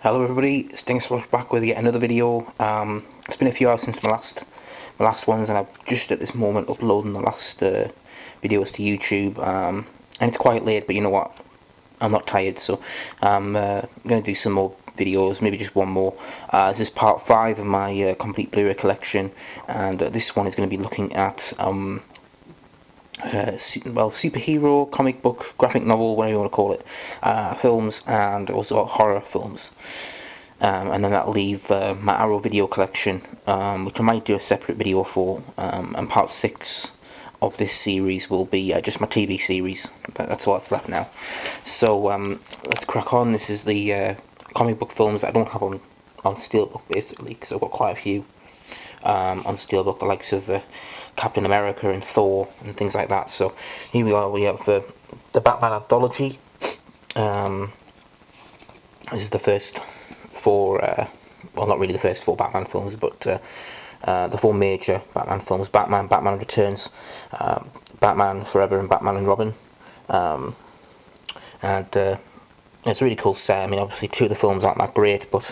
Hello everybody, Stingsflush back with yet another video. It's been a few hours since my last ones, and I'm just at this moment uploading the last videos to YouTube. And it's quite late, but you know what? I'm not tired, so I'm going to do some more videos, maybe just one more. This is part 5 of my complete Blu-ray collection, and this one is going to be looking at superhero, comic book, graphic novel, whatever you want to call it, films, and also horror films. And then that'll leave my Arrow video collection, which I might do a separate video for, and part 6 of this series will be just my TV series. That's all that's left now. So let's crack on. This is the comic book films that I don't have on Steelbook, basically, because I've got quite a few on Steelbook, the likes of Captain America and Thor and things like that. So here we are. We have the Batman anthology. This is the first 4, well, not really the first 4 Batman films, but the 4 major Batman films: Batman, Batman Returns, Batman Forever, and Batman and Robin. And it's a really cool set. I mean, obviously 2 of the films aren't that great, but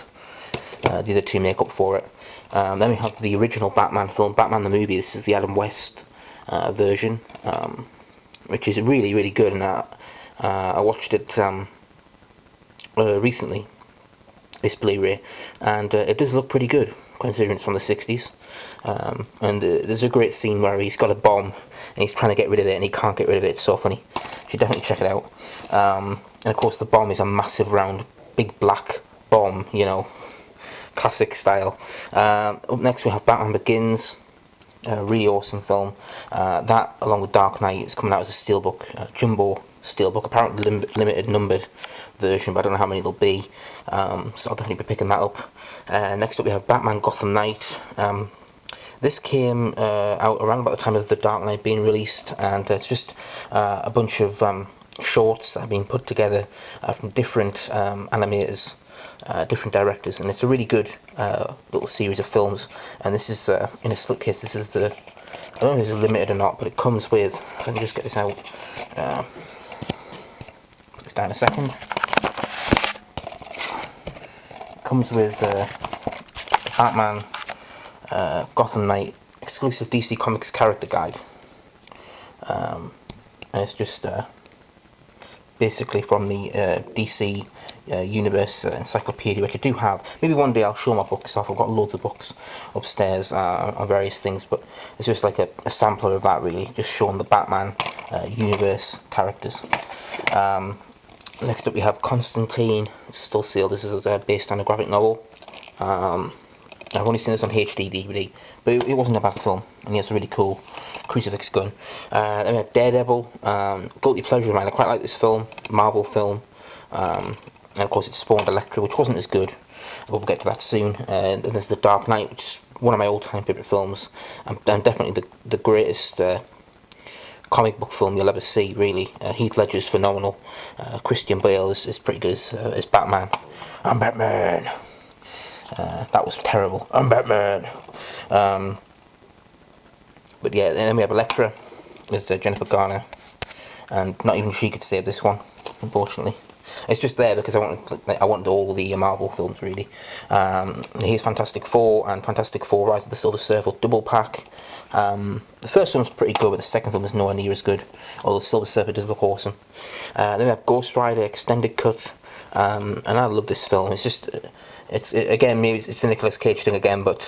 the other 2 make up for it. Then we have the original Batman film, Batman the movie. This is the Adam West version, which is really, really good, and I watched it recently, this Blu-ray, and it does look pretty good considering it's from the 60s. And there's a great scene where he's got a bomb and he's trying to get rid of it and he can't get rid of it. It's so funny. You should definitely check it out. And of course the bomb is a massive round big black bomb, you know, classic style. Up next we have Batman Begins, a really awesome film. That, along with Dark Knight, is coming out as a steelbook, jumbo steelbook, apparently limited numbered version, but I don't know how many there'll be. So I'll definitely be picking that up. Next up we have Batman Gotham Knight. This came out around about the time of The Dark Knight being released, and it's just a bunch of shorts that have been put together from different animators, different directors, and it's a really good little series of films. And this is in a slipcase. This is the, I don't know if this is limited or not, but it comes with, let me just get this out, put this down a second. It comes with Batman Gotham Knight exclusive DC Comics character guide, and it's just basically from the DC Universe encyclopedia, which I do have. Maybe one day I'll show my books off. I've got loads of books upstairs on various things, but it's just like a sampler of that, really, just showing the Batman Universe characters. Next up we have Constantine. It's still sealed. This is based on a graphic novel. I've only seen this on HD DVD, but it wasn't a bad film, and he has a really cool crucifix gun. Then we have Daredevil, guilty pleasure of mine. I quite like this film, Marvel film, and of course it spawned Elektra, which wasn't as good. We'll get to that soon. And then there's The Dark Knight, which is one of my all-time favourite films, and definitely the greatest comic book film you'll ever see, really. Heath Ledger's phenomenal. Christian Bale is pretty good as Batman. I'm Batman. That was terrible. I'm Batman. But yeah, then we have Elektra with Jennifer Garner, and not even she could save this one, unfortunately. It's just there because I wanted all the Marvel films, really. Here's Fantastic Four and Fantastic Four: Rise of the Silver Surfer double pack. The first film's pretty good, but the second film is nowhere near as good, although Silver Surfer does look awesome. Then we have Ghost Rider extended cut, and I love this film. It's just, again, maybe it's a Nicolas Cage thing again, but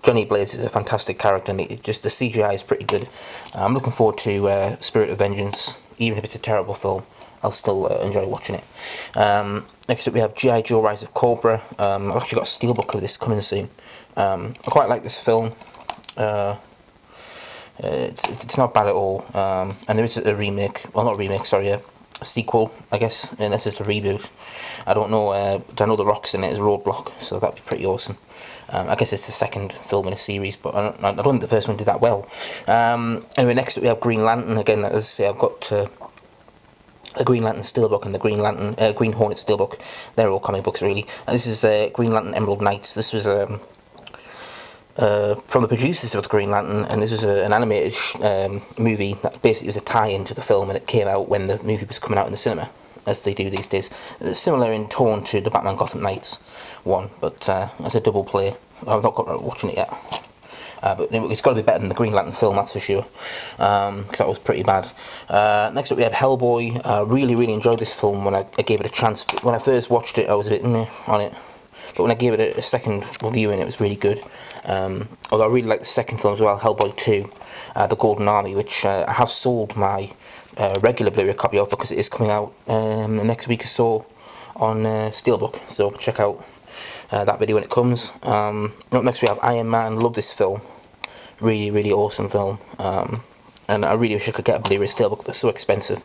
Johnny Blaze is a fantastic character, and the CGI is pretty good. I'm looking forward to Spirit of Vengeance. Even if it's a terrible film, I'll still enjoy watching it. Next up we have G.I. Joe: Rise of Cobra. I've actually got a steelbook of this coming soon. I quite like this film. It's not bad at all. And there is a remake, well, not a remake, sorry, a sequel, I guess, and this is a reboot. I don't know, I know The Rock's in it as Roadblock, so that'd be pretty awesome. I guess it's the second film in a series, but I don't think the first one did that well. Anyway, next up we have Green Lantern. Again, as I say, I've got a Green Lantern steelbook and the Green Hornet steelbook. They're all comic books, really. And this is Green Lantern Emerald Knights. This was from the producers of the Green Lantern, and this is an animated movie that basically was a tie-in to the film, and it came out when the movie was coming out in the cinema. as they do these days. Similar in tone to the Batman Gotham Knights one, but as a double play. I've not got around watching it yet. But it's got to be better than the Green Lantern film, that's for sure, because that was pretty bad. Next up we have Hellboy. Really enjoyed this film when I gave it a chance. When I first watched it I was a bit meh on it, but when I gave it a second viewing it was really good. Although I really like the second film as well, Hellboy 2, The Golden Army, which I have sold my regular Blu-ray copy of because it is coming out the next week or so on Steelbook, so check out that video when it comes. Up next we have Iron Man. Love this film, really awesome film, and I really wish I could get a Blu-ray Steelbook, but they're so expensive.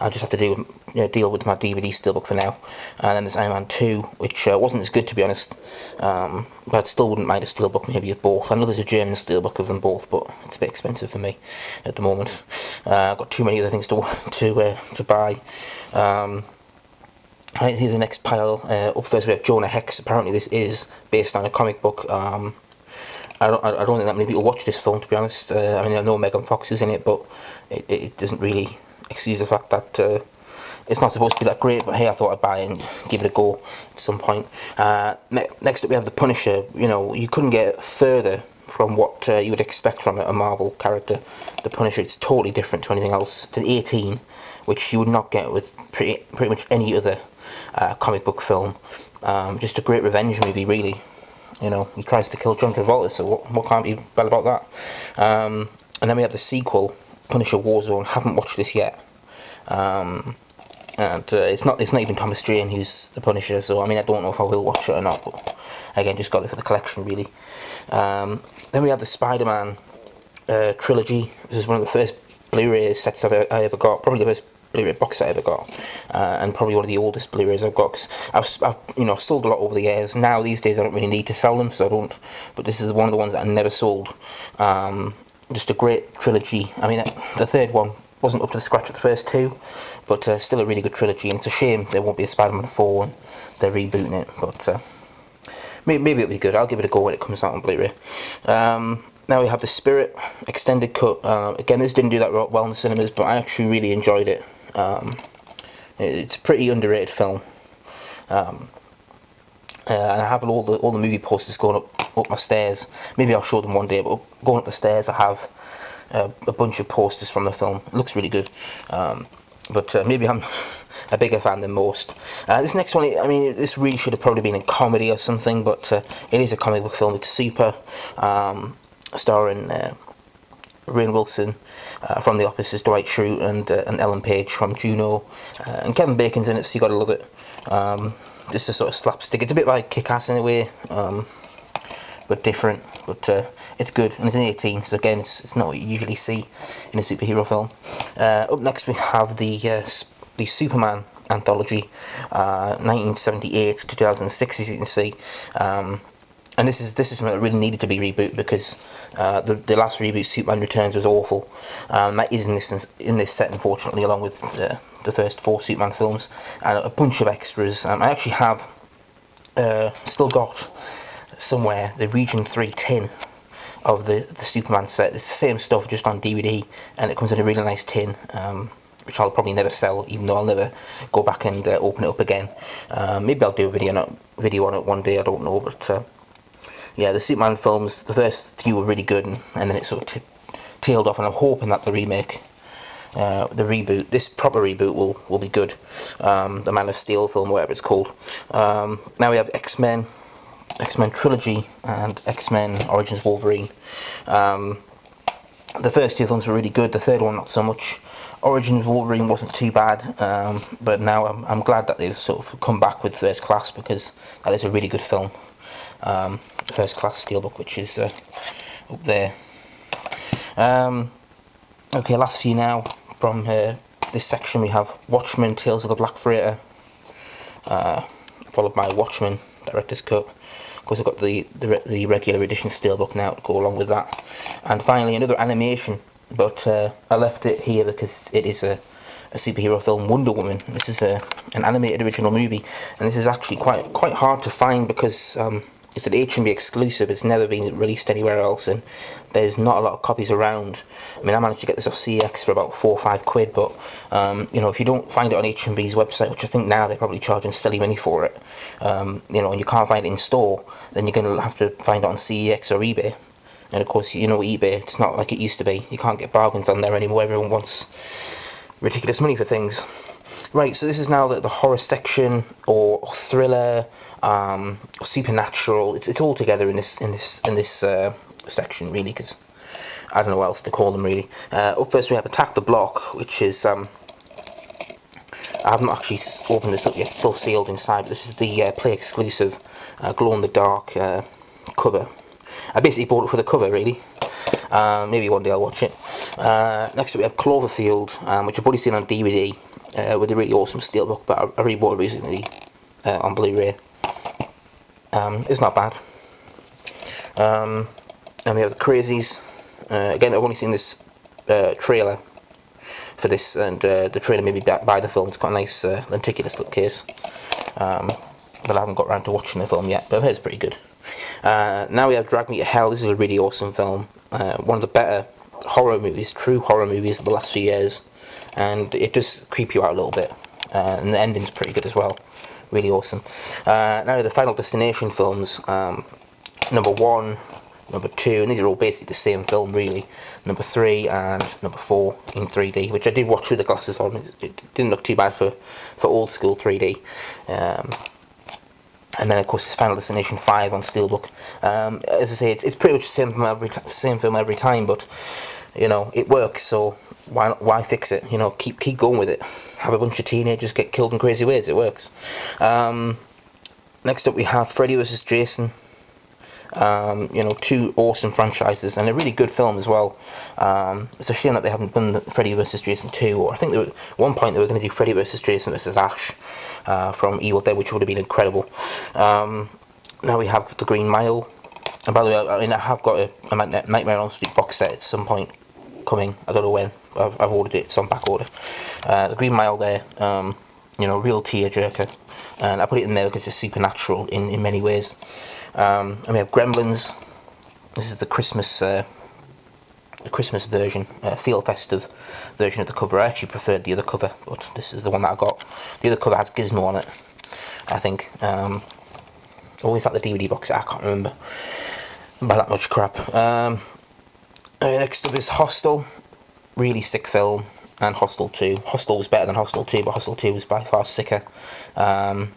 I just have to deal with my DVD Steelbook for now. And then there's Iron Man 2, which wasn't as good to be honest, but I still wouldn't mind a Steelbook maybe of both. I know there's a German Steelbook of them both, but it's a bit expensive for me at the moment. I've got too many other things to buy. Right, here's the next pile. Up first we have Jonah Hex. Apparently this is based on a comic book. I don't think that many people watch this film, to be honest. I mean, I know Megan Fox is in it, but it doesn't really excuse the fact that it's not supposed to be that great. But hey, I thought I'd buy it and give it a go at some point. Next up we have The Punisher. You know, you couldn't get further from what you would expect from a Marvel character. The Punisher, it's totally different to anything else. It's an 18, which you would not get with pretty much any other comic book film. Just a great revenge movie, really. You know, he tries to kill John Travolta, so what can't be bad about that? And then we have the sequel, Punisher Warzone. Haven't watched this yet, and it's not even Thomas Jane who's the Punisher, so I mean I don't know if I will watch it or not. But again, just got it for the collection, really. Then we have the Spider-Man trilogy. This is one of the first Blu-ray sets I ever got, probably the first Blu-ray box set I ever got, and probably one of the oldest Blu-rays I've got. Cause I've sold a lot over the years. Now these days I don't really need to sell them, so I don't. But this is one of the ones that I never sold. Just a great trilogy. I mean, the third one wasn't up to the scratch of the first two, but still a really good trilogy. And it's a shame there won't be a Spider-Man 4 and they're rebooting it. But maybe it'll be good. I'll give it a go when it comes out on Blu-ray. Now we have The Spirit extended cut. Again, this didn't do that well in the cinemas, but I actually really enjoyed it. It's a pretty underrated film, and I have all the movie posters going up my stairs. Maybe I'll show them one day, but going up the stairs I have a bunch of posters from the film. It looks really good, but maybe I'm a bigger fan than most. This next one, I mean, this really should have probably been a comedy or something, but it is a comic book film. It's Super, starring Rainn Wilson from The Office as Dwight Schrute, and Ellen Page from Juno, and Kevin Bacon's in it, so you gotta love it. Just a sort of slapstick. It's a bit like Kick-Ass in a way, but different. But it's good, and it's an 18, so again, it's not what you usually see in a superhero film. Up next we have the Superman anthology, 1978 to 2006, as you can see. And this is something that really needed to be rebooted, because the last reboot, Superman Returns, was awful. That is in this set, unfortunately, along with the first 4 Superman films, and a bunch of extras. I actually have still got somewhere the Region 3 tin of the Superman set. It's the same stuff, just on DVD, and it comes in a really nice tin, which I'll probably never sell, even though I'll never go back and open it up again. Maybe I'll do a video on it one day, I don't know, but yeah, the Superman films, the first few were really good, and then it sort of tailed off, and I'm hoping that the reboot, this proper reboot, will be good. The Man of Steel film, whatever it's called. Now we have X-Men Trilogy, and X-Men Origins Wolverine. The first 2 films were really good, the third one not so much. Origins Wolverine wasn't too bad, but now I'm glad that they've sort of come back with First Class, because that is a really good film. First Class Steelbook, which is up there. Okay, last few now from this section. We have Watchmen, Tales of the Black Freighter, followed by Watchmen Director's Cut. Of course, I've got the regular edition Steelbook now to go along with that, and finally another animation. But I left it here because it is a superhero film, Wonder Woman. This is an animated original movie, and this is actually quite hard to find, because it's an HMV exclusive. It's never been released anywhere else, and there's not a lot of copies around. I mean, I managed to get this off CX for about 4 or 5 quid, but you know, if you don't find it on HMV's website, which I think now they're probably charging silly money for it, you know, and you can't find it in store, then you're going to have to find it on CEX or eBay. And of course, you know, eBay, it's not like it used to be. You can't get bargains on there anymore. Everyone wants ridiculous money for things. Right, so this is now the horror section, or thriller, supernatural. It's all together in this section, really, because I don't know what else to call them, really. Up first we have Attack the Block, which is I haven't actually opened this up yet. It's still sealed inside. But this is the Play exclusive glow in the dark cover. I basically bought it for the cover, really. Maybe one day I'll watch it. Next up we have Cloverfield, which I've already seen on DVD with a really awesome steelbook, but I rebought it recently on Blu-ray. It's not bad. And we have The Crazies. Again, I've only seen this trailer for this, and the trailer made me buy the film. It's got a nice lenticulous look case. But I haven't got around to watching the film yet, but I've heard it's pretty good. Now we have Drag Me to Hell. This is a really awesome film. One of the better horror movies, true horror movies of the last few years. And it does creep you out a little bit. And the ending's pretty good as well. Really awesome. Now the Final Destination films. Number 1, number 2, and these are all basically the same film, really. Number 3 and number 4 in 3D, which I did watch with the glasses on. It didn't look too bad for old school 3D. And then of course it's Final Destination 5 on Steelbook. As I say, it's pretty much the same film every time, but you know, it works, so why fix it? You know, keep going with it. Have a bunch of teenagers get killed in crazy ways. It works. Next up we have Freddy vs. Jason. You know, 2 awesome franchises and a really good film as well. It's a shame that they haven't done the Freddy vs. Jason 2, or I think at one point they were going to do Freddy vs. Jason vs. Ash from Evil Dead, which would have been incredible. Now we have The Green Mile. And by the way, I mean, I have got a Nightmare on Elm Street box set at some point coming. I don't know when. I've ordered it. It's on back order. The Green Mile there, you know, real tearjerker. And I put it in there because it's supernatural in many ways. And we have Gremlins. This is the Christmas version, feel festive version of the cover. I actually preferred the other cover, but this is the one that I got. The other cover has Gizmo on it, I think. Always had the DVD box set, I can't remember. By that much crap. Next up is Hostel. Really sick film. And Hostel 2. Hostel was better than Hostel 2, but Hostel 2 was by far sicker. And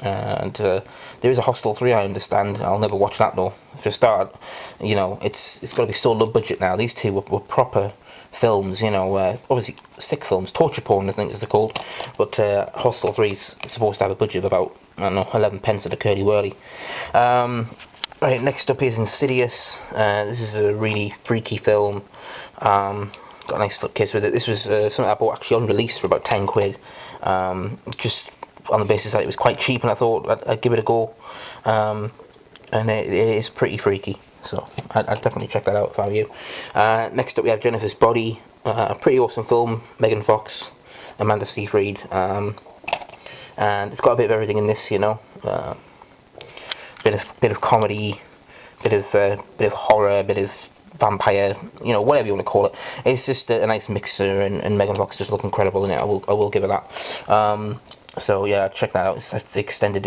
there is a Hostel 3, I understand. I'll never watch that though. For a start, you know, it's got to be so low budget now. These two were proper films, you know, obviously sick films, torture porn I think is they're called, but Hostel 3 is supposed to have a budget of about, I don't know, 11 pence at a curly whirly. Right, next up is Insidious. This is a really freaky film. Got a nice look case with it. This was something I bought actually on release for about 10 quid. Just on the basis that it was quite cheap, and I thought I'd give it a go. And it is pretty freaky, so I'd definitely check that out if I were you. Next up we have Jennifer's Body, a pretty awesome film. Megan Fox, Amanda Seyfried, and it's got a bit of everything in this, you know. Bit of comedy, bit of horror, bit of vampire, you know, whatever you want to call it. It's just a nice mixer, and Megan Fox just look incredible in it. I will give it that. So yeah, check that out. It's the extended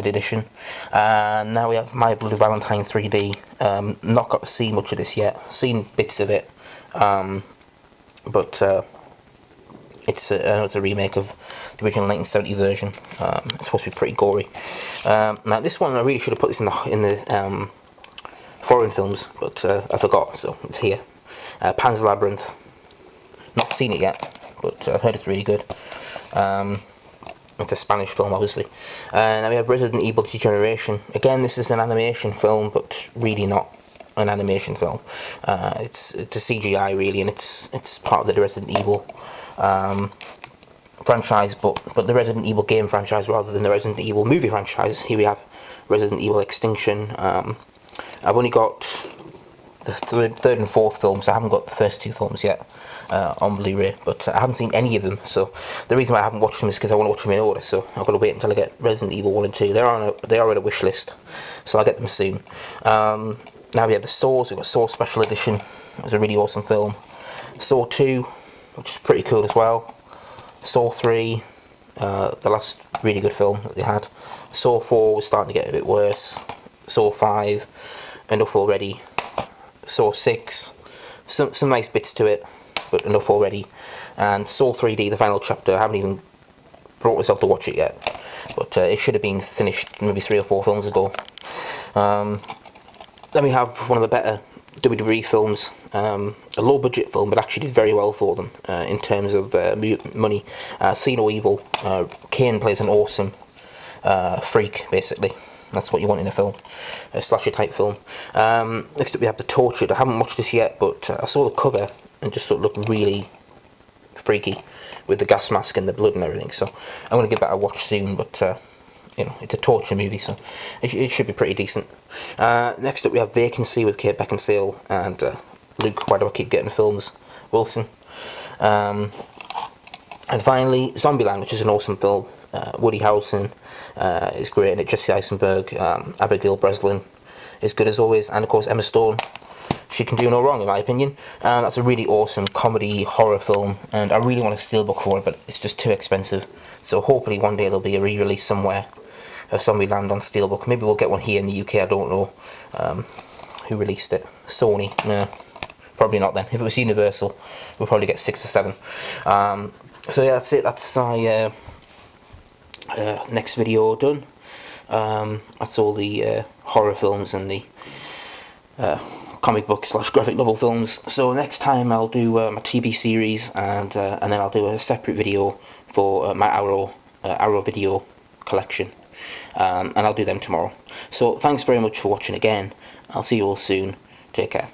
edition. And now we have My Blue Valentine 3D. Not got to see much of this yet. Seen bits of it, but it's a remake of the original 1970 version. It's supposed to be pretty gory. Now this one I really should have put this in the foreign films, but I forgot, so it's here. Pan's Labyrinth. Not seen it yet, but I've heard it's really good. It's a Spanish film, obviously. Now we have Resident Evil Degeneration. Again, this is an animation film, but really not an animation film. It's a CGI really, and it's part of the Resident Evil franchise, but the Resident Evil game franchise rather than the Resident Evil movie franchise. Here we have Resident Evil Extinction. I've only got the third and fourth films. I haven't got the first two films yet on Blu-ray, but I haven't seen any of them. So the reason why I haven't watched them is because I want to watch them in order. So I've got to wait until I get Resident Evil 1 and 2. They are on a wish list, so I'll get them soon. Now we have the Saws. We've got Saw Special Edition. It was a really awesome film. Saw 2, which is pretty cool as well. Saw 3, the last really good film that they had. Saw 4 was starting to get a bit worse. Saw 5, enough already. Saw 6, some nice bits to it, but enough already. And Saw 3D, the final chapter, I haven't even brought myself to watch it yet, but it should have been finished maybe 3 or 4 films ago. Then we have one of the better WWE films, a low budget film, but actually did very well for them in terms of money. See No Evil. Kane plays an awesome freak, basically. That's what you want in a film, a slasher type film. Next up we have The Tortured. I haven't watched this yet, but I saw the cover and just sort of looked really freaky with the gas mask and the blood and everything. So I'm going to give that a watch soon, but you know, it's a torture movie, so it should be pretty decent. Next up we have Vacancy with Kate Beckinsale and Luke, why do I keep getting films, Wilson. And finally Zombieland, which is an awesome film. Woody Harrelson is great in it, Jesse Eisenberg, Abigail Breslin is good as always, and of course Emma Stone. She can do no wrong, in my opinion. That's a really awesome comedy horror film, and I really want a steelbook for it, but it's just too expensive. So hopefully one day there'll be a re-release somewhere of Zombieland on steelbook. Maybe we'll get one here in the UK. I don't know who released it. Sony? No, probably not. Then if it was Universal, we'll probably get 6 or 7. So yeah, that's it. That's my next video done. That's all the horror films and the comic book / graphic novel films. So next time I'll do my TV series, and then I'll do a separate video for my Arrow video collection, and I'll do them tomorrow. So thanks very much for watching again. I'll see you all soon. Take care.